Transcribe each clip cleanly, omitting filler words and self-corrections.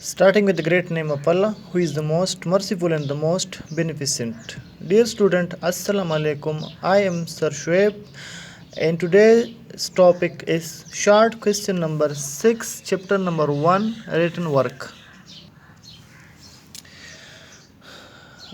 Starting with the great name of Allah, who is the most merciful and the most beneficent. Dear student, Assalamu alaikum. I am Sir Shoaib, and today's topic is short question number 6, chapter number 1, written work.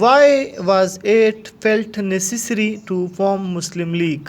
Why was it felt necessary to form Muslim League?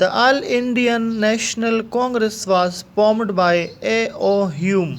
The All Indian National Congress was formed by A.O. Hume,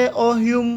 A.O. Hume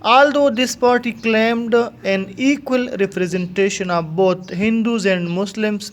Although this party claimed an equal representation of both Hindus and Muslims,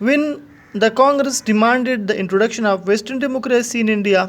When the Congress demanded the introduction of Western democracy in India,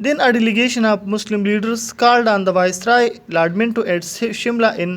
then a delegation of Muslim leaders called on the Viceroy Lord Minto at Shimla in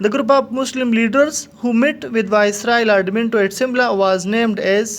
The group of Muslim leaders who met with Viceroy Lord Minto at Shimla was named as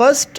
1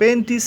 35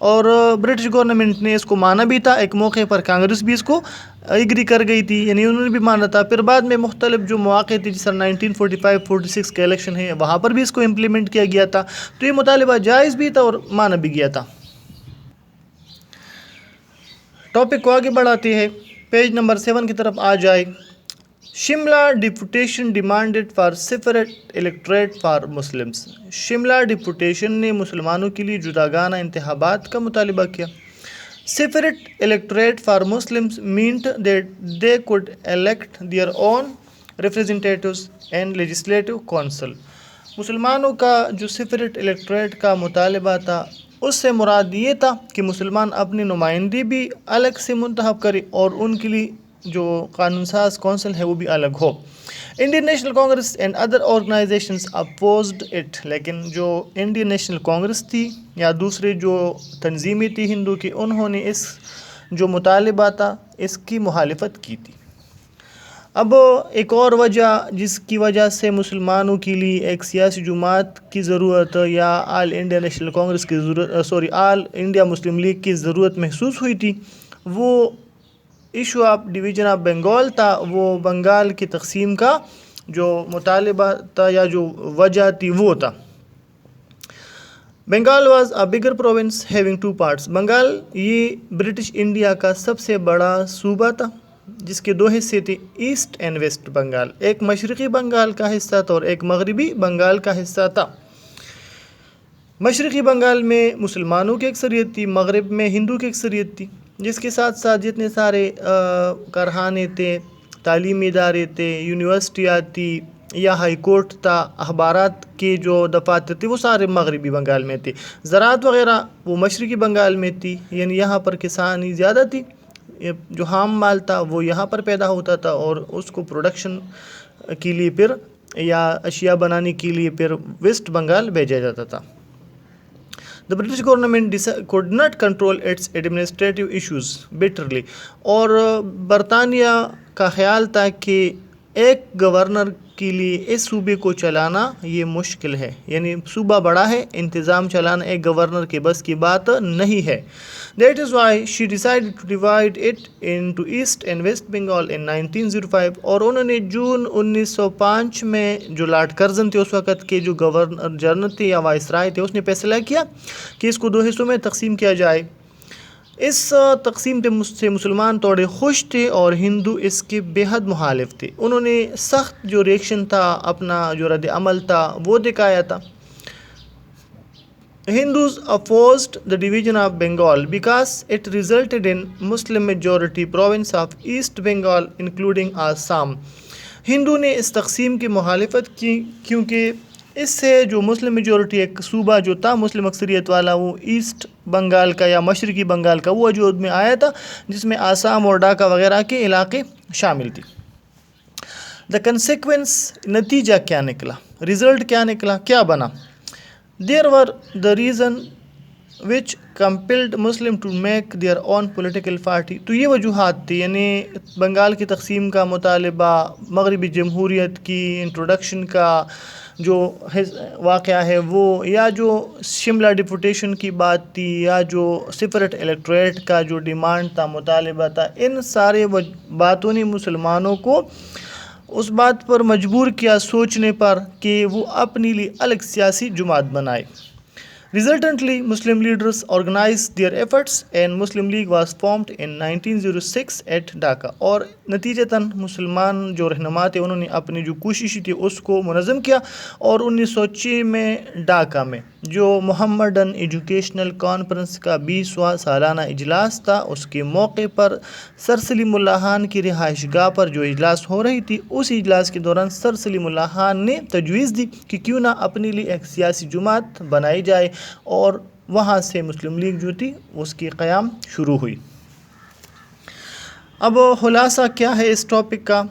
اور British government نے اس کو مانا بھی تھا. ایک موقع پر کانگریس بھی اس کو ایگری کر گئی تھی, یعنی انہوں نے بھی مانا تھا. پھر بعد میں مختلف جو مواقع تھے جس طرح 1945-46 کا الیکشن ہے وہاں پر بھی اس کو امپلیمنٹ کیا گیا تھا. تو یہ مطالبہ جائز بھی تھا اور مانا بھی گیا تھا. ٹاپک کو آگے بڑھاتے ہیں, پیج نمبر 7 کی طرف آ جائے. Shimla deputation demanded for separate electorate for Muslims. Shimla deputation نے مسلمانوں کے لیے جداگانہ انتخابات کا مطالبہ کیا. Separate electorate for Muslims meant that they could elect their own representatives and legislative council. مسلمانوں کا جو سیپریٹ الیکٹوریٹ کا مطالبہ تھا اس سے مراد یہ تھا کہ مسلمان اپنی نمائندی بھی الگ سے منتخب کرے اور ان کے لیے جو قانون ساز کونسل ہے وہ بھی الگ ہو. Indian National Congress and other organisations opposed it. لیکن جو انڈین نیشنل کانگریس تھی یا دوسرے جو تنظیمیں تھی ہندو کی, انہوں نے اس جو مطالبہ تھا اس کی مخالفت کی تھی. اب ایک اور وجہ جس کی وجہ سے مسلمانوں کے لیے ایک سیاسی جماعت کی ضرورت یا آل انڈیا نیشنل کانگریس کی ضرورت آل انڈیا مسلم لیگ کی ضرورت محسوس ہوئی تھی, وہ issue of division of Bengal تھا. وہ بنگال کی تقسیم کا جو مطالبہ تھا یا جو وجہ تھی وہ تھا. Bengal was a bigger province having 2 parts. Bengal یہ برٹش انڈیا کا سب سے بڑا صوبہ تھا جس کے 2 حصے تھے, ایسٹ اینڈ ویسٹ بنگال. ایک مشرقی بنگال کا حصہ تھا اور ایک مغربی بنگال کا حصہ تھا. مشرقی بنگال میں مسلمانوں کی اکثریت تھی, مغرب میں ہندو کی اکثریت تھی, جس کے ساتھ ساتھ جتنے سارے کارخانے تھے, تعلیمی ادارے تھے, یونیورسٹیاں تھی یا ہائی کورٹ تھا, اخبارات کے جو دفاتر تھے وہ سارے مغربی بنگال میں تھے. زراعت وغیرہ وہ مشرقی بنگال میں تھی, یعنی یہاں پر کسانی زیادہ تھی. جو خام مال تھا وہ یہاں پر پیدا ہوتا تھا اور اس کو پروڈکشن کے لیے پھر یا اشیاء بنانے کے لیے پھر ویسٹ بنگال بھیجا جاتا تھا. The British government could not control its administrative issues bitterly. اور برطانیہ کا خیال تھا کہ ایک گورنر کے لیے اس صوبے کو چلانا یہ مشکل ہے, یعنی صوبہ بڑا ہے, انتظام چلانا ایک گورنر کے بس کی بات نہیں ہے. That is why she decided to divide it into East and West Bengal in 1905. اور انہوں نے جون 1905 میں جو لارڈ کرزن تھے اس وقت کے جو گورنر جنرل تھے یا وائسرائے تھے, اس نے فیصلہ کیا کہ اس کو 2 حصوں میں تقسیم کیا جائے. اس تقسیم سے مسلمان تھوڑے خوش تھے اور ہندو اس کے بے حد مخالف تھے. انہوں نے سخت جو ریئیکشن تھا, اپنا جو رد عمل تھا وہ دکھایا تھا. Hindus opposed the division of Bengal because it resulted in Muslim majority province of East Bengal including Assam. ہندو نے اس تقسیم کی مخالفت کی کیونکہ اس سے جو مسلم میجورٹی ایک صوبہ جو تھا مسلم اکثریت والا وہ ایسٹ بنگال کا یا مشرقی بنگال کا وہ وجود میں آیا تھا, جس میں آسام اور ڈھاکہ وغیرہ کے علاقے شامل تھی. دا کنسیکوینس نتیجہ کیا نکلا, رزلٹ کیا نکلا, کیا بنا. There were the reason which compelled Muslim to make their own political party. تو یہ وجوہات تھی, یعنی بنگال کی تقسیم کا مطالبہ, مغربی جمہوریت کی انٹروڈکشن کا جو واقعہ ہے وہ, یا جو شملہ ڈپوٹیشن کی بات تھی, یا جو سیپریٹ الیکٹوریٹ کا جو ڈیمانڈ تھا, مطالبہ تھا, ان سارے باتوں نے مسلمانوں کو اس بات پر مجبور کیا سوچنے پر کہ وہ اپنے لیے الگ سیاسی جماعت بنائے. Resultantly, Muslim leaders organized their efforts and Muslim League was formed in 1906 at Dhaka. اور نتیجتاً مسلمان جو رہنما تھے انہوں نے اپنی جو کوشش تھی اس کو منظم کیا اور 1906 میں ڈھاکہ میں جو محمدن ایجوکیشنل کانفرنس کا 20واں سالانہ اجلاس تھا, اس کے موقع پر سر سلیم اللہ خان کی رہائش گاہ پر جو اجلاس ہو رہی تھی, اس اجلاس کے دوران سر سلیم اللہ خان نے تجویز دی کہ کیوں نہ اپنے لیے ایک سیاسی جماعت بنائی جائے, اور وہاں سے مسلم لیگ جو تھی اس کی قیام شروع ہوئی. اب خلاصہ کیا ہے اس ٹاپک کا,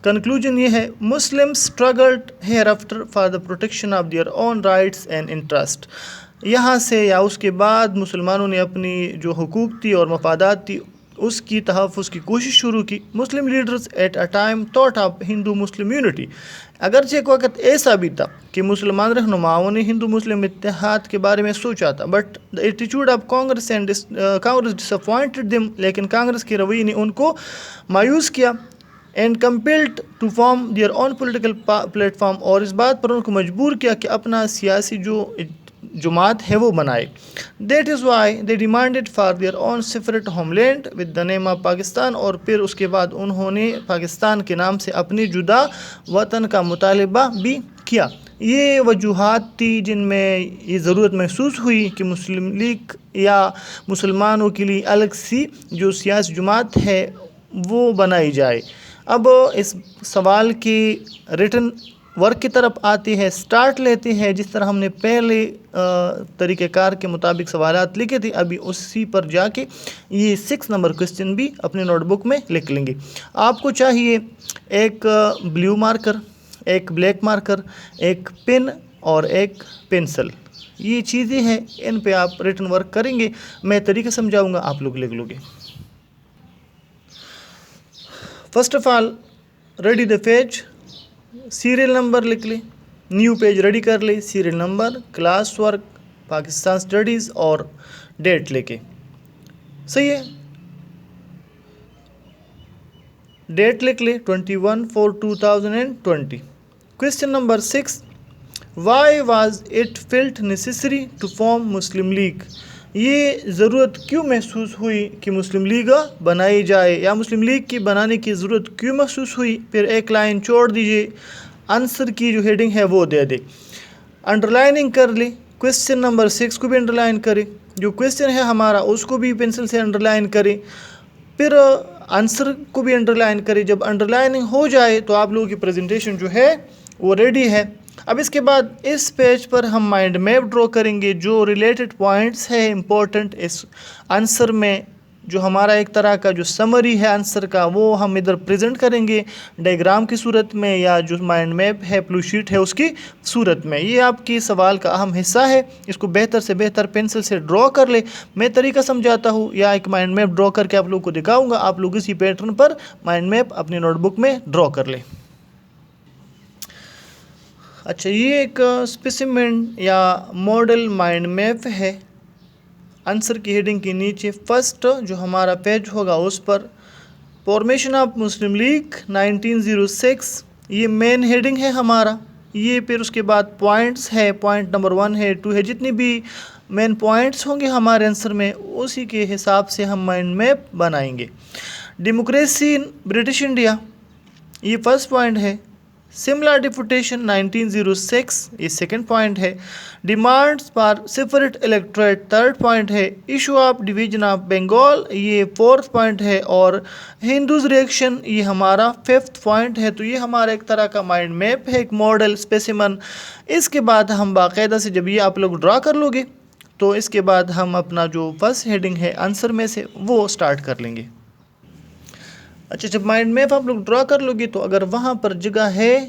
کنکلوژن یہ ہے, Muslim struggled here after for the protection of their own rights and interest. یہاں سے یا اس کے بعد مسلمانوں نے اپنی جو حقوق تھی اور مفادات تھی اس کی تحفظ کی کوشش شروع کی. Muslim leaders at a time thought of Hindu Muslim unity. اگرچہ ایک وقت ایسا بھی تھا کہ مسلمان رہنماؤں نے ہندو مسلم اتحاد کے بارے میں سوچا تھا. But the attitude of Congress disappointed them. لیکن کانگریس کے رویے نے ان کو مایوس کیا. And compelled to form their own political platform. اور اس بات پر ان کو مجبور کیا کہ اپنا سیاسی جو جماعت ہے وہ بنائے. That is why they demanded for their own separate homeland with the name of Pakistan. اور پھر اس کے بعد انہوں نے پاکستان کے نام سے اپنی جدا وطن کا مطالبہ بھی کیا. یہ وجوہات تھی جن میں یہ ضرورت محسوس ہوئی کہ مسلم لیگ یا مسلمانوں کے لیے الگ سی جو سیاسی جماعت ہے وہ بنائی جائے. اب اس سوال کی ریٹن ورک کی طرف آتی ہے، سٹارٹ لیتے ہیں. جس طرح ہم نے پہلے طریقہ کار کے مطابق سوالات لکھے تھے، ابھی اسی پر جا کے یہ 6 نمبر کوسچن بھی اپنے نوٹ بک میں لکھ لیں گے. آپ کو چاہیے ایک بلیو مارکر، ایک بلیک مارکر، ایک پن اور ایک پینسل. یہ چیزیں ہیں، ان پہ آپ ریٹن ورک کریں گے. میں طریقہ سمجھاؤں گا، آپ لوگ لکھ لو گے. First of all ready the page, serial number لکھ لیں. نیو پیج ریڈی کر لیں، serial number, class work, Pakistan studies اور ڈیٹ لے کے. صحیح ہے، ڈیٹ لکھ لیں 21/4/2020. Question number 6، why was it felt necessary to form Muslim League. یہ ضرورت کیوں محسوس ہوئی کہ مسلم لیگ بنائی جائے، یا مسلم لیگ کی بنانے کی ضرورت کیوں محسوس ہوئی. پھر ایک لائن چھوڑ دیجیے، آنسر کی جو ہیڈنگ ہے وہ دے دے. انڈر لائننگ کر لے، کویسچن نمبر 6 کو بھی انڈر لائن کرے، جو کویسچن ہے ہمارا اس کو بھی پینسل سے انڈر لائن کرے. پھر آنسر کو بھی انڈر لائن کرے. جب انڈر لائننگ ہو جائے تو آپ لوگوں کی پریزنٹیشن جو ہے وہ ریڈی ہے. اب اس کے بعد اس پیج پر ہم مائنڈ میپ ڈرا کریں گے. جو ریلیٹڈ پوائنٹس ہے امپورٹنٹ اس آنسر میں، جو ہمارا ایک طرح کا جو سمری ہے آنسر کا، وہ ہم ادھر پریزنٹ کریں گے ڈائیگرام کی صورت میں، یا جو مائنڈ میپ ہے فلو شیٹ ہے اس کی صورت میں. یہ آپ کی سوال کا اہم حصہ ہے. اس کو بہتر سے بہتر پینسل سے ڈرا کر لے. میں طریقہ سمجھاتا ہوں یا ایک مائنڈ میپ ڈرا کر کے آپ لوگوں کو دکھاؤں گا. آپ لوگ اسی پیٹرن پر مائنڈ میپ اپنے نوٹ بک میں ڈرا کر لیں. اچھا، یہ ایک اسپیسیمن یا ماڈل مائنڈ میپ ہے. آنسر کی ہیڈنگ کے نیچے فرسٹ جو ہمارا پیج ہوگا اس پر فارمیشن آف مسلم لیگ 1906، یہ مین ہیڈنگ ہے ہمارا. یہ پھر اس کے بعد پوائنٹس ہے، پوائنٹ نمبر 1 ہے، 2 ہے. جتنی بھی مین پوائنٹس ہوں گے ہمارے آنسر میں اسی کے حساب سے ہم مائنڈ میپ بنائیں گے. ڈیموکریسی ان برٹش انڈیا، یہ فرسٹ پوائنٹ ہے. سملا ڈیپوٹیشن 1906، یہ سیکنڈ پوائنٹ ہے. Demands for separate electorate third point ہے. Issue of division of Bengal, یہ فورتھ پوائنٹ ہے. اور ہندوز ریئیکشن، یہ ہمارا ففتھ پوائنٹ ہے. تو یہ ہمارا ایک طرح کا مائنڈ میپ ہے، ایک ماڈل اسپیسیمن. اس کے بعد ہم باقاعدہ سے جب یہ آپ لوگ ڈرا کر لو گے تو اس کے بعد ہم اپنا جو فرسٹ ہیڈنگ ہے آنسر میں سے وہ سٹارٹ کر لیں گے. اچھا، جب مائنڈ میپ آپ لوگ ڈرا کر لو گے تو اگر وہاں پر جگہ ہے،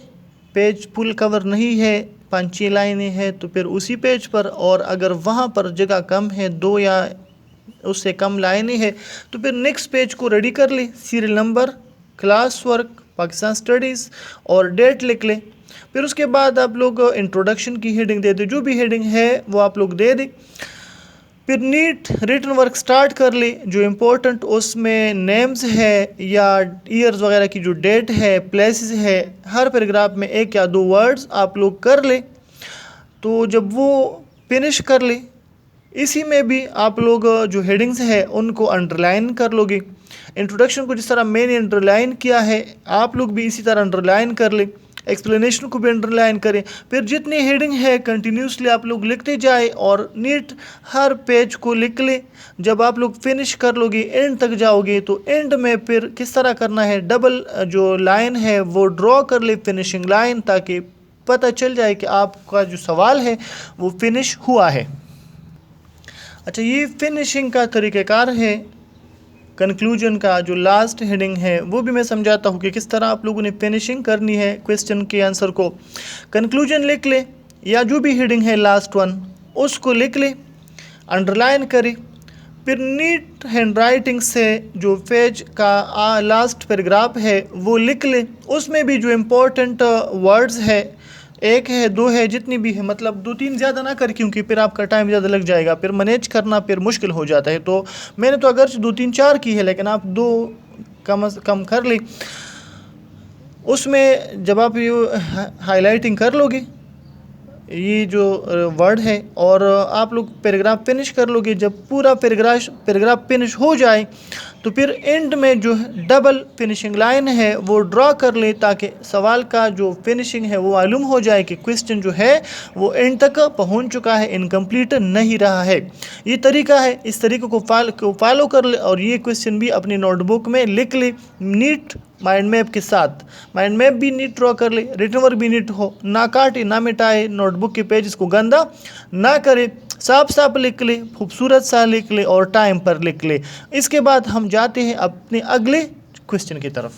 پیج فل کور نہیں ہے، 5 لائنیں ہیں، تو پھر اسی پیج پر. اور اگر وہاں پر جگہ کم ہے، 2 یا اس سے کم لائنیں ہیں، تو پھر نیکسٹ پیج کو ریڈی کر لیں. Serial number, class work, Pakistan studies اور ڈیٹ لکھ لیں. پھر اس کے بعد آپ لوگ انٹروڈکشن کی ہیڈنگ دے دیں، جو بھی ہیڈنگ ہے وہ آپ لوگ دے دیں. پھر نیٹ ریٹن ورک سٹارٹ کر لیں. جو امپورٹنٹ اس میں نیمز ہے یا ایئرز وغیرہ کی جو ڈیٹ ہے، پلیسز ہے، ہر پیراگراف میں 1 یا 2 ورڈز آپ لوگ کر لیں. تو جب وہ فنش کر لیں، اسی میں بھی آپ لوگ جو ہیڈنگز ہے ان کو انڈر لائن کر لو گے. انٹروڈکشن کو جس طرح میں نے انڈر لائن کیا ہے آپ لوگ بھی اسی طرح انڈر لائن کر لیں. ایکسپلینیشن کو بھی انڈر لائن کریں. پھر جتنی ہیڈنگ ہے کنٹینیوسلی آپ لوگ لکھتے جائیں اور نیٹ ہر پیج کو لکھ لیں. جب آپ لوگ فنش کر لو گے، اینڈ تک جاؤ گے، تو اینڈ میں پھر کس طرح کرنا ہے، ڈبل جو لائن ہے وہ ڈرا کر لیں، فنشنگ لائن، تاکہ پتہ چل جائے کہ آپ کا جو سوال ہے وہ فنش ہوا ہے. اچھا، یہ فنشنگ کا طریقہ کار ہے. کنکلوژن کا جو لاسٹ ہیڈنگ ہے وہ بھی میں سمجھاتا ہوں کہ کس طرح آپ لوگوں نے فنشنگ کرنی ہے کویسچن کے آنسر کو. کنکلوژن لکھ لیں یا جو بھی ہیڈنگ ہے لاسٹ 1 اس کو لکھ لیں، انڈر لائن کریں. پھر نیٹ ہینڈ رائٹنگ سے جو پیج کا لاسٹ پیراگراف ہے وہ لکھ لیں. اس میں بھی جو امپورٹنٹ ورڈز ہے، ایک ہے، دو ہے، جتنی بھی ہے، مطلب 2-3 زیادہ نہ کر، کیونکہ پھر آپ کا ٹائم زیادہ لگ جائے گا، پھر مینیج کرنا پھر مشکل ہو جاتا ہے. تو میں نے تو اگرچہ 2-3-4 کی ہے، لیکن آپ 2 کم از کم کر لیں. اس میں جب آپ یہ ہائی لائٹنگ کر لو گے یہ جو ورڈ ہے، اور آپ لوگ پیراگراف فنش کر لو گے، جب پورا پیراگراف فنش ہو جائے تو پھر اینڈ میں جو ڈبل فنشنگ لائن ہے وہ ڈرا کر لیں، تاکہ سوال کا جو فنشنگ ہے وہ معلوم ہو جائے کہ کویسچن جو ہے وہ اینڈ تک پہنچ چکا ہے، انکمپلیٹ نہیں رہا ہے. یہ طریقہ ہے، اس طریقے کو فالو کر لے اور یہ کویسچن بھی اپنی نوٹ بک میں لکھ لے نیٹ مائنڈ میپ کے ساتھ. مائنڈ میپ بھی نیٹ ڈرا کر لے، ریٹن ورک بھی نیٹ ہو، نہ کاٹے نہ مٹائے، نوٹ بک کے پیجز کو گندا نہ کرے، صاف لکھ لے، خوبصورت سا لکھ لے اور ٹائم پر لکھ لے. اس کے بعد ہم جاتے ہیں اپنے اگلے کویسچن کی طرف.